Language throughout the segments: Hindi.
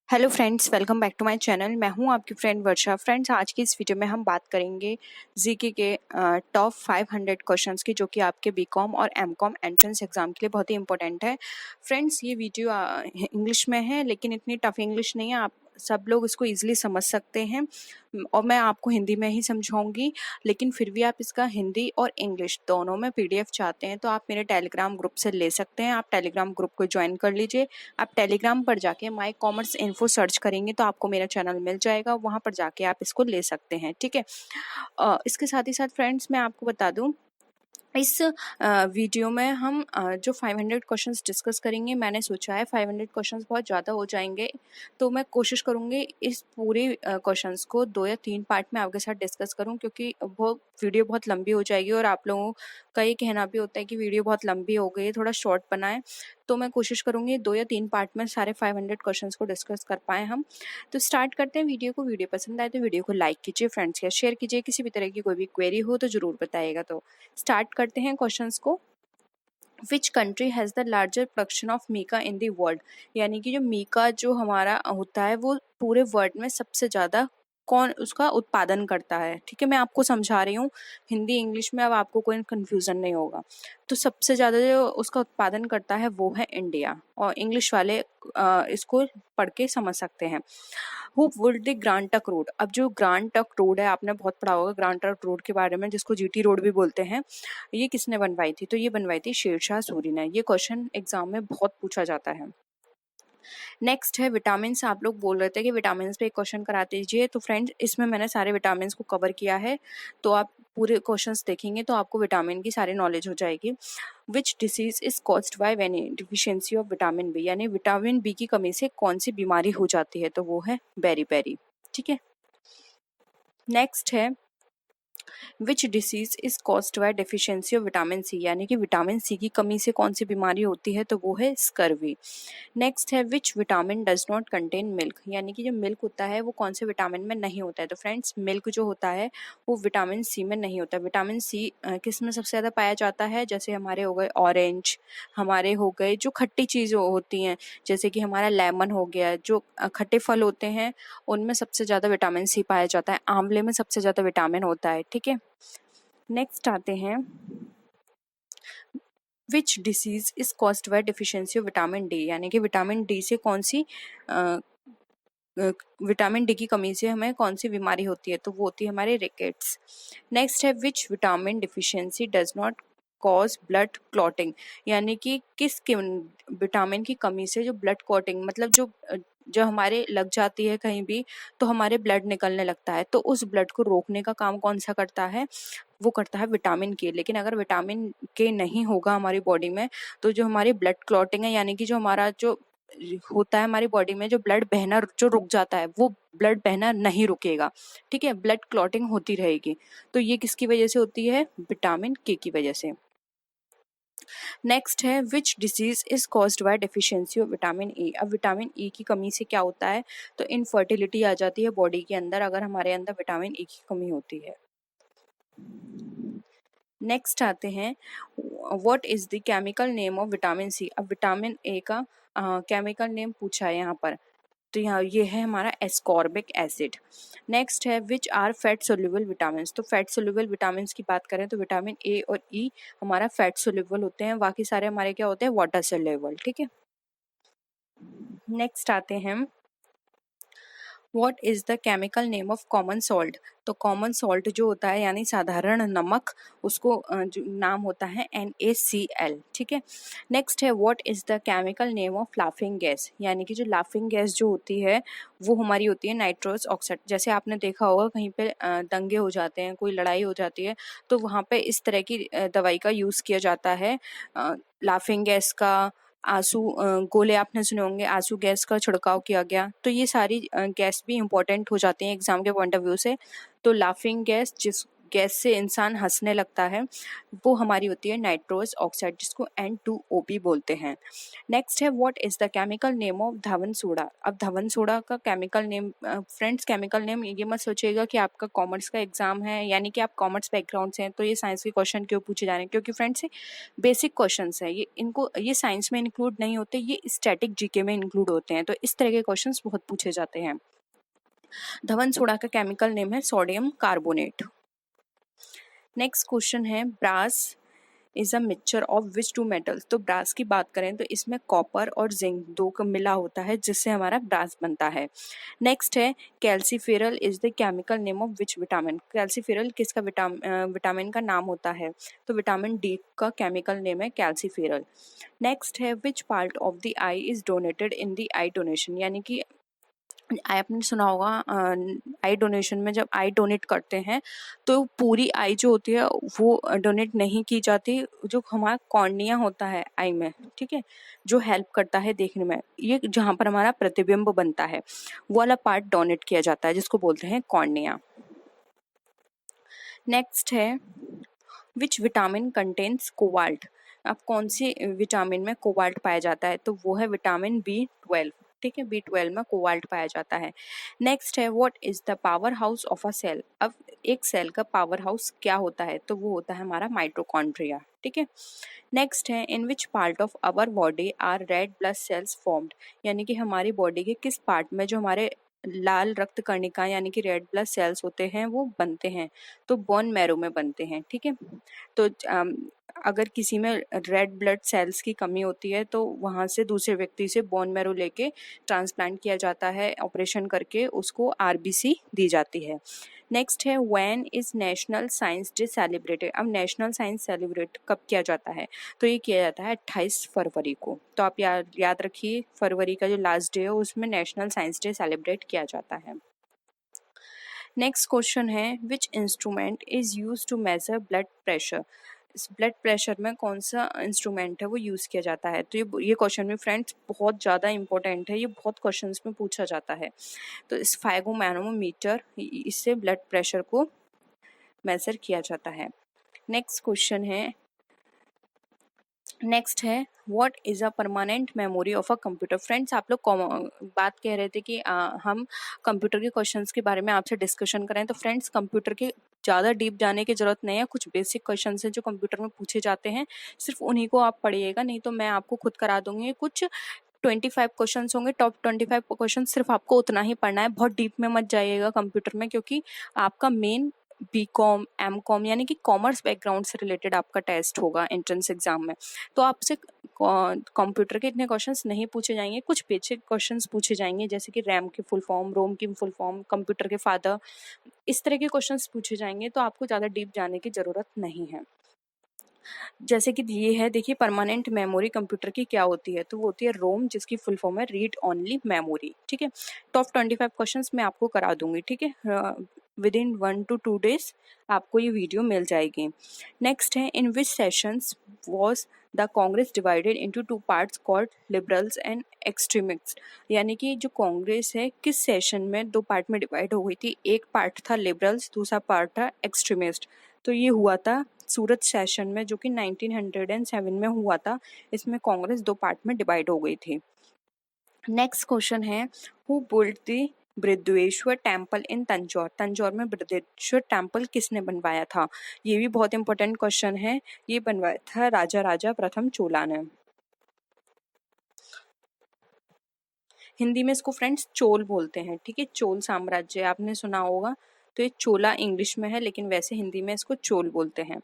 Hello friends, welcome back to my channel. मैं हूं आपकी फ्रेंड वर्षा। फ्रेंड्स, आज की इस वीडियो में हम बात करेंगे जीके के टॉप 500 क्वेश्चंस की, जो कि आपके बीकॉम और एमकॉम एंट्रेंस एग्जाम के लिए बहुत ही इंपॉर्टेंट है। फ्रेंड्स, ये वीडियो इंग्लिश में है, लेकिन इतनी टफ इंग्लिश नहीं है, आप सब लोग इसको इजीली समझ सकते हैं। और मैं आपको हिंदी में ही समझाऊंगी, लेकिन फिर भी आप इसका हिंदी और इंग्लिश दोनों में पीडीएफ चाहते हैं तो आप मेरे टेलीग्राम ग्रुप से ले सकते हैं। आप टेलीग्राम ग्रुप को ज्वाइन कर लीजिए। आप टेलीग्राम पर जाके माई कॉमर्स इन्फो सर्च करेंगे तो आपको मेरा चैनल मिल जाएगा, वहां पर जाके आप इसको ले सकते हैं। ठीक है। इसके साथ ही साथ फ्रेंड्स, मैं आपको बता दूं, इस वीडियो में हम जो 500 क्वेश्चंस डिस्कस करेंगे, मैंने सोचा है 500 क्वेश्चंस बहुत ज़्यादा हो जाएंगे, तो मैं कोशिश करूँगी इस पूरे क्वेश्चंस को 2 या 3 पार्ट में आपके साथ डिस्कस करूँ, क्योंकि वो वीडियो बहुत लंबी हो जाएगी और आप लोगों का ये कहना भी होता है कि वीडियो बहुत लंबी हो गई है, थोड़ा शॉर्ट बनाएं। तो मैं कोशिश करूँगी 2 या 3 पार्ट में सारे 500 क्वेश्चंस को डिस्कस कर पाएँ हम। तो स्टार्ट करते हैं वीडियो को। वीडियो पसंद आए तो वीडियो को लाइक कीजिए, फ्रेंड्स के साथ शेयर कीजिए। किसी भी तरह की कोई भी क्वेरी हो तो ज़रूर बताइएगा। तो स्टार्ट करते हैं क्वेश्चंस को। Which country has the larger production of mica in the world, यानी कि जो मीका जो हमारा होता है वो पूरे वर्ल्ड में सबसे ज़्यादा कौन उसका उत्पादन करता है। ठीक है, मैं आपको समझा रही हूँ हिंदी इंग्लिश में, अब आपको कोई कंफ्यूजन नहीं होगा। तो सबसे ज़्यादा जो उसका उत्पादन करता है वो है इंडिया, और इंग्लिश वाले इसको पढ़ के समझ सकते हैं। Who built the grand trunk road. अब जो ग्रांड ट्रंक रोड है, आपने बहुत पढ़ा होगा ग्रांड ट्रंक रोड के बारे में, जिसको जीटी रोड भी बोलते हैं। ये किसने बनवाई थी? तो ये बनवाई थी शेरशाह सूरी ने। ये क्वेश्चन एग्जाम में बहुत पूछा जाता है। नेक्स्ट है विटामिन। आप लोग बोल रहे थे कि विटामिन पे एक क्वेश्चन करा दीजिए, तो फ्रेंड्स इसमें मैंने सारे विटामिन को कवर किया है, तो आप पूरे क्वेश्चंस देखेंगे तो आपको विटामिन की सारी नॉलेज हो जाएगी। Which disease is caused by any deficiency of vitamin B, यानी विटामिन बी की कमी से कौन सी बीमारी हो जाती है? तो वो है बेरी। ठीक है। नेक्स्ट है which disease is caused by deficiency of vitamin C, यानी कि विटामिन सी की कमी से कौन सी बीमारी होती है? तो वो है स्कर्वी। नेक्स्ट है which vitamin does not contain milk, यानी कि जो मिल्क होता है वो कौन से विटामिन में नहीं होता है? तो फ्रेंड्स, मिल्क जो होता है वो विटामिन सी में नहीं होता। विटामिन सी किस में सबसे ज़्यादा पाया जाता है? जैसे हमारे हो गए ऑरेंज, हमारे हो गए जो खट्टी चीज़ें होती हैं, जैसे कि हमारा लेमन हो गया, जो खट्टे फल होते हैं उनमें सबसे ज़्यादा विटामिन सी पाया जाता है। आंवले में सबसे ज़्यादा विटामिन होता है। ठीक है। नेक्स्ट आते हैं विच disease is caused bye deficiency of vitamin D, यानी कि विटामिन डी से कौन सी विटामिन डी की कमी से हमें कौन सी बीमारी होती है? तो वो होती है हमारे रिकेट्स। नेक्स्ट है which vitamin deficiency does not cause blood clotting, यानी कि किस विटामिन की कमी से जो ब्लड क्लॉटिंग, मतलब जो हमारे लग जाती है कहीं भी तो हमारे ब्लड निकलने लगता है, तो उस ब्लड को रोकने का काम कौन सा करता है? वो करता है विटामिन के। लेकिन अगर विटामिन के नहीं होगा हमारी बॉडी में, तो जो हमारी ब्लड क्लॉटिंग है, यानी कि जो हमारा जो होता है हमारी बॉडी में जो ब्लड बहना जो रुक जाता है, वो ब्लड बहना नहीं रुकेगा। ठीक है, ब्लड क्लॉटिंग होती रहेगी। तो ये किसकी वजह से होती है? विटामिन के की वजह से। नेक्स्ट है which disease is caused by deficiency of vitamin A. अब विटामिन ए की कमी से क्या होता है? तो इनफर्टिलिटी आ जाती है बॉडी के अंदर, अगर हमारे अंदर विटामिन ए की कमी होती है। नेक्स्ट आते हैं what is the chemical name of vitamin C. अब विटामिन ए का केमिकल नेम पूछा है यहाँ पर, तो यहाँ ये है हमारा एस्कॉर्बिक एसिड। नेक्स्ट है which are fat soluble vitamin. तो फैट सोल्यूबल विटामिन की बात करें तो विटामिन ए और ई हमारा फैट सोल्यूबल होते हैं, बाकी सारे हमारे क्या होते हैं? Water soluble. ठीक है। नेक्स्ट आते हैं what is the chemical name of common salt. तो कॉमन सॉल्ट जो होता है यानी साधारण नमक, उसको जो नाम होता है NaCl। ठीक है। नेक्स्ट है what is the chemical name of laughing gas, यानी कि जो लाफिंग गैस जो होती है वो हमारी होती है नाइट्रस ऑक्साइड। जैसे आपने देखा होगा कहीं पे दंगे हो जाते हैं, कोई लड़ाई हो जाती है, तो वहाँ पे इस तरह की दवाई का यूज़ किया जाता है, लाफिंग गैस का, आंसू गोले आपने सुने होंगे, आंसू गैस का छिड़काव किया गया। तो ये सारी गैस भी इंपॉर्टेंट हो जाती हैं एग्जाम के पॉइंट ऑफ व्यू से। तो लाफिंग गैस गैस से इंसान हंसने लगता है, वो हमारी होती है नाइट्रोस ऑक्साइड, जिसको N2O बोलते हैं। नेक्स्ट है what is the chemical name of Dhawan soda. अब धवन सोडा का chemical name, friends chemical name ये मत सोचिएगा कि आपका कॉमर्स का एग्जाम है, यानी कि आप कॉमर्स बैकग्राउंड से हैं तो ये साइंस के क्वेश्चन क्यों पूछे जा रहे हैं, क्योंकि फ्रेंड्स ये बेसिक क्वेश्चंस है, ये साइंस में इंक्लूड नहीं होते, ये स्टैटिक जीके में इंक्लूड होते हैं, तो इस तरह के क्वेश्चंस बहुत पूछे जाते हैं। धवन सोडा का केमिकल नेम है सोडियम कार्बोनेट। नेक्स्ट क्वेश्चन है brass is a mixture of which two metals. तो ब्रास की बात करें तो इसमें कॉपर और जिंक दो का मिला होता है, जिससे हमारा ब्रास बनता है। नेक्स्ट है calciferol is the chemical name of which vitamin. Calciferol किसका विटामिन का नाम होता है, तो विटामिन डी का केमिकल नेम है कैल्सीफेरल। नेक्स्ट है which part of the eye is donated in the eye donation. यानी कि आपने सुना होगा आई डोनेशन में जब आई डोनेट करते हैं तो पूरी आई जो होती है वो डोनेट नहीं की जाती, जो हमारा कॉर्निया होता है आई में, ठीक है, जो हेल्प करता है देखने में, ये जहाँ पर हमारा प्रतिबिंब बनता है वो वाला पार्ट डोनेट किया जाता है, जिसको बोलते हैं कॉर्निया। नेक्स्ट है विच विटामिन कंटेन्स कोबाल्ट। अब कौन सी विटामिन में कोबाल्ट पाया जाता है, तो वो है विटामिन B12, ठीक है, B12 में कोबाल्ट पाया जाता है। नेक्स्ट है what is the power house of a cell. अब एक सेल का पावर हाउस क्या होता है, तो वो होता है हमारा माइटोकॉन्ड्रिया, ठीक है। नेक्स्ट है in which part of our body are red blood cells formed. यानी कि हमारी बॉडी के किस पार्ट में जो हमारे लाल रक्त कणिका यानी कि रेड ब्लड सेल्स होते हैं वो बनते हैं, तो बोन मैरो में बनते हैं, ठीक है। तो अगर किसी में रेड ब्लड सेल्स की कमी होती है तो वहाँ से दूसरे व्यक्ति से बोन मैरो लेके ट्रांसप्लांट किया जाता है, ऑपरेशन करके उसको आरबीसी दी जाती है। नेक्स्ट है when is national science day celebrated. अब नेशनल साइंस सेलिब्रेट कब किया जाता है, तो ये किया जाता है 28 फरवरी को। तो आप याद रखिए फरवरी का जो लास्ट डे है उसमें नेशनल साइंस डे सेलिब्रेट किया जाता है। नेक्स्ट क्वेश्चन है which instrument is use to measure blood pressure. इस ब्लड प्रेशर में कौन सा इंस्ट्रूमेंट है वो यूज़ किया जाता है, तो ये क्वेश्चन में फ्रेंड्स बहुत ज़्यादा इंपॉर्टेंट है, ये बहुत क्वेश्चंस में पूछा जाता है। तो स्फैगोमैनोमीटर, इससे ब्लड प्रेशर को मेजर किया जाता है। नेक्स्ट क्वेश्चन है नेक्स्ट है what is a permanent memory of a computer. Friends आप लोग बात कह रहे थे कि हम कंप्यूटर के क्वेश्चंस के बारे में आपसे डिस्कशन करें, तो फ्रेंड्स कंप्यूटर के ज़्यादा डीप जाने की जरूरत नहीं है, कुछ बेसिक क्वेश्चंस हैं जो कंप्यूटर में पूछे जाते हैं, सिर्फ उन्हीं को आप पढ़िएगा, नहीं तो मैं आपको खुद करा दूंगी। कुछ 25 क्वेश्चंस होंगे, टॉप 25 क्वेश्चन सिर्फ आपको उतना ही पढ़ना है, बहुत डीप में मत जाइएगा कंप्यूटर में, क्योंकि आपका मेन B.Com M.Com यानी कि कॉमर्स बैकग्राउंड से रिलेटेड आपका टेस्ट होगा एंट्रेंस एग्जाम में। तो आपसे कंप्यूटर के इतने क्वेश्चंस नहीं पूछे जाएंगे, कुछ बेसिक क्वेश्चंस पूछे जाएंगे, जैसे कि रैम की फुल फॉर्म, रोम की फुल फॉर्म, कंप्यूटर के फादर, इस तरह के क्वेश्चंस पूछे जाएंगे, तो आपको ज़्यादा डीप जाने की ज़रूरत नहीं है। जैसे कि ये है, देखिए परमानेंट मेमोरी कंप्यूटर की क्या होती है, तो वो होती है रोम, जिसकी फुल फॉर्म है रीड ओनली मेमोरी, ठीक है। टॉप 25 क्वेश्चंस मैं आपको करा दूंगी, ठीक है, विद इन 1 to 2 days आपको ये वीडियो मिल जाएगी। नेक्स्ट है in which sessions was the Congress divided into 2 parts called liberals and extremist. यानी कि जो कांग्रेस है किस सेशन में 2 पार्ट में डिवाइड हो गई थी, एक पार्ट था लिबरल्स, दूसरा पार्ट था एक्सट्रीमिस्ट। तो ये हुआ था सूरत सेशन में, जो कि 1907 में हुआ था। इसमें कांग्रेस 2 पार्ट में डिवाइड हो गई थी। नेक्स्ट क्वेश्चन है who built the Brihadeshwara temple in Tanjore. Tanjore में बृहदेश्वर टेम्पल किसने बनवाया था, ये भी बहुत इंपॉर्टेंट क्वेश्चन है। ये बनवाया था राजा राजा प्रथम चोला ने। हिंदी में इसको फ्रेंड्स चोल बोलते हैं, ठीक है, चोल साम्राज्य आपने सुना होगा, तो ये चोला इंग्लिश में है, लेकिन वैसे हिंदी में इसको चोल बोलते हैं।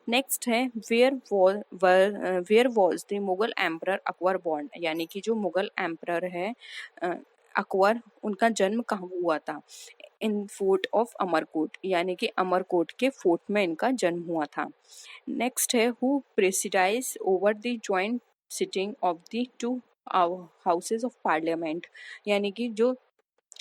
नेक्स्ट है where was the Mughal emperor Akbar born. यानी कि जो मुगल एम्परर है अकबर, उनका जन्म कहाँ हुआ था, इन फोर्ट ऑफ अमरकोट, यानी कि अमरकोट के फोर्ट में इनका जन्म हुआ था। नेक्स्ट है who presides over the joint sitting of the 2 houses of parliament. यानी कि जो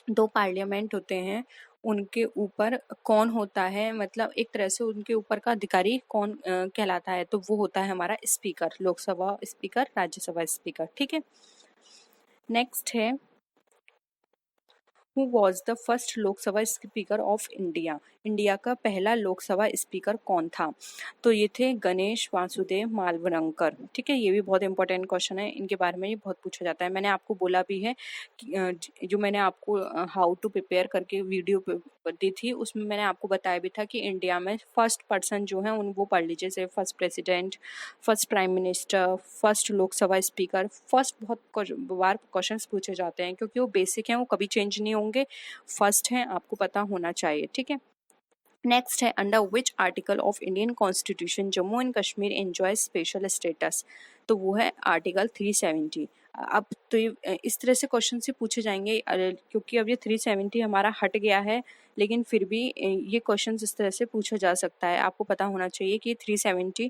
2 पार्लियामेंट होते हैं उनके ऊपर कौन होता है, मतलब एक तरह से उनके ऊपर का अधिकारी कौन कहलाता है, तो वो होता है हमारा speaker, Lok Sabha speaker, Rajya Sabha speaker, ठीक है। नेक्स्ट है who was the first Lok Sabha speaker of India, India का पहला लोकसभा स्पीकर कौन था? तो ये थे गणेश वासुदेव मालवणकर। ठीक है, ये भी बहुत इंपॉर्टेंट क्वेश्चन है, इनके बारे में ये बहुत पूछा जाता है। मैंने आपको बोला भी है कि जो मैंने आपको हाउ टू प्रिपेयर करके वीडियो दी थी, उसमें मैंने आपको बताया भी था कि इंडिया में फर्स्ट पर्सन जो है उन वो पढ़ लीजिए, जैसे first president, first prime minister, first Lok Sabha speaker. First बहुत बार क्वेश्चंस पूछे जाते हैं क्योंकि वो बेसिक हैं, वो कभी चेंज नहीं होंगे, फर्स्ट हैं, आपको पता होना चाहिए। ठीक है, नेक्स्ट है under which article of Indian constitution Jammu and Kashmir enjoy special status, तो वो है आर्टिकल 370। अब तो ये इस तरह से क्वेश्चन से पूछे जाएंगे क्योंकि अब ये 370 हमारा हट गया है, लेकिन फिर भी ये क्वेश्चन इस तरह से पूछा जा सकता है। आपको पता होना चाहिए कि 370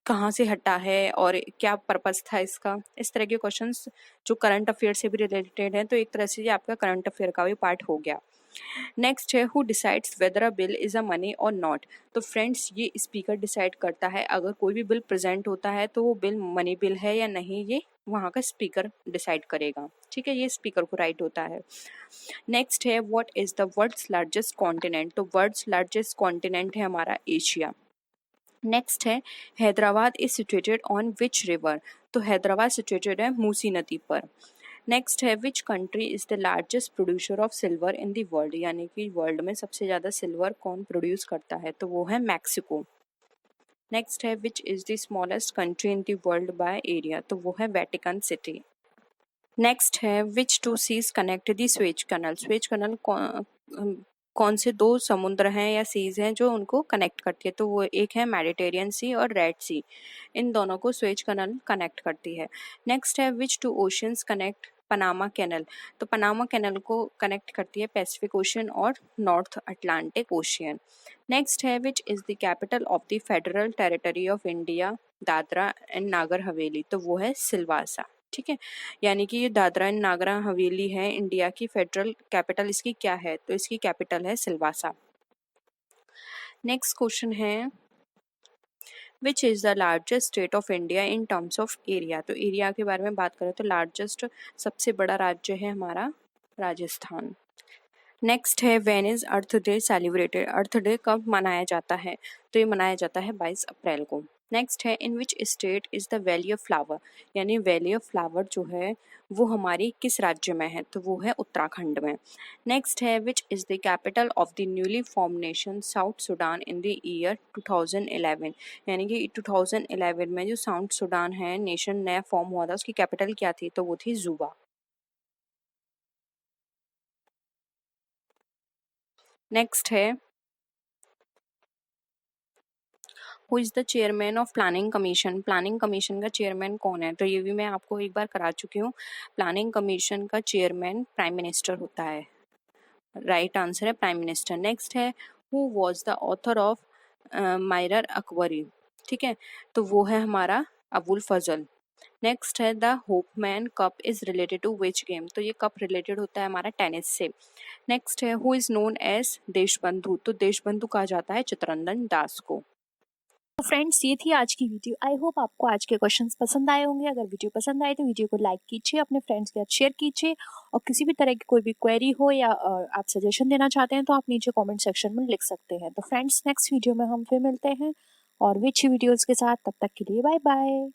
कहाँ से हटा है और क्या पर्पस था इसका। इस तरह के क्वेश्चंस जो करंट अफेयर से भी रिलेटेड हैं, तो एक तरह से ये आपका करंट अफेयर का भी पार्ट हो गया। नेक्स्ट है who decides whether a bill is a money और नॉट, तो फ्रेंड्स ये स्पीकर डिसाइड करता है, अगर कोई भी बिल प्रेजेंट होता है तो वो बिल मनी बिल है या नहीं, ये वहाँ का स्पीकर डिसाइड करेगा। ठीक है, ये स्पीकर को राइट होता है। नेक्स्ट है what is the world's largest continent, तो वर्ल्ड्स लार्जेस्ट कॉन्टिनेंट है हमारा एशिया। नेक्स्ट है Hyderabad is situated on which river, तो हैदराबाद सिचुएटेड है मूसी नदी पर। नेक्स्ट है which country is the largest producer of silver in the world, यानी कि वर्ल्ड में सबसे ज़्यादा सिल्वर कौन प्रोड्यूस करता है, तो वो है मैक्सिको। नेक्स्ट है which is the smallest country in the world by area, तो वो है वेटिकन सिटी। नेक्स्ट है which two seas connect the Suez Canal, Suez Canal कौन से दो समुद्र हैं या सीज हैं जो उनको कनेक्ट करती है, तो वो एक है मेडिटेरियन सी और रेड सी, इन दोनों को स्वेज कनल कनेक्ट करती है। नेक्स्ट है which two oceans connect Panama Canal, तो पनामा कैनल को कनेक्ट करती है पैसिफिक ओशन और नॉर्थ अटलांटिक ओशियन। नेक्स्ट है which is the capital of the federal territory of India Dadra and Nagar Haveli, तो वो है सिलवासा। ठीक है, यानी कि ये दादरा एंड नागर हवेली है इंडिया की फेडरल कैपिटल, इसकी क्या है, तो इसकी कैपिटल है सिलवासा। नेक्स्ट क्वेश्चन है which is the largest state of India in terms of area, तो एरिया के बारे में बात करें तो लार्जेस्ट सबसे बड़ा राज्य है हमारा राजस्थान। नेक्स्ट है when is earth day celebrated, earth day कब मनाया जाता है, तो ये मनाया जाता है 22 अप्रैल को। नेक्स्ट है in which state is the valley of flower, यानी वैली ऑफ फ्लावर जो है वो हमारी किस राज्य में है, तो वो है उत्तराखंड में। नेक्स्ट है which is the capital of the newly form nation south Sudan in the year 2011, यानी कि 2011 में जो साउथ सुडान है नेशन नया फॉर्म हुआ था, उसकी कैपिटल क्या थी, तो वो थी जुबा। नेक्स्ट है who is the chairman of planning commission, planning commission का चेयरमैन कौन है, तो ये भी मैं आपको एक बार करा चुकी हूँ। प्लानिंग कमीशन का चेयरमैन प्राइम मिनिस्टर होता है, राइट आंसर है प्राइम मिनिस्टर। नेक्स्ट है who was the author of मायरर अकबरी, ठीक है, तो वो है हमारा अबुल फजल। नेक्स्ट है the Hopman cup is related to which game, तो ये कप रिलेटेड होता है हमारा टेनिस से। नेक्स्ट है who is known as Deshbandhu, तो देशबंधु कहा जाता है चित्तरंजन दास को। तो फ्रेंड्स ये थी आज की वीडियो। आई होप आपको आज के क्वेश्चंस पसंद आए होंगे। अगर वीडियो पसंद आए तो वीडियो को लाइक कीजिए, अपने फ्रेंड्स के साथ शेयर कीजिए, और किसी भी तरह की कोई भी क्वेरी हो या आप सजेशन देना चाहते हैं तो आप नीचे कमेंट सेक्शन में लिख सकते हैं। तो फ्रेंड्स नेक्स्ट वीडियो में हम फिर मिलते हैं और अच्छी वीडियोस के साथ, तब तक के लिए बाय बाय।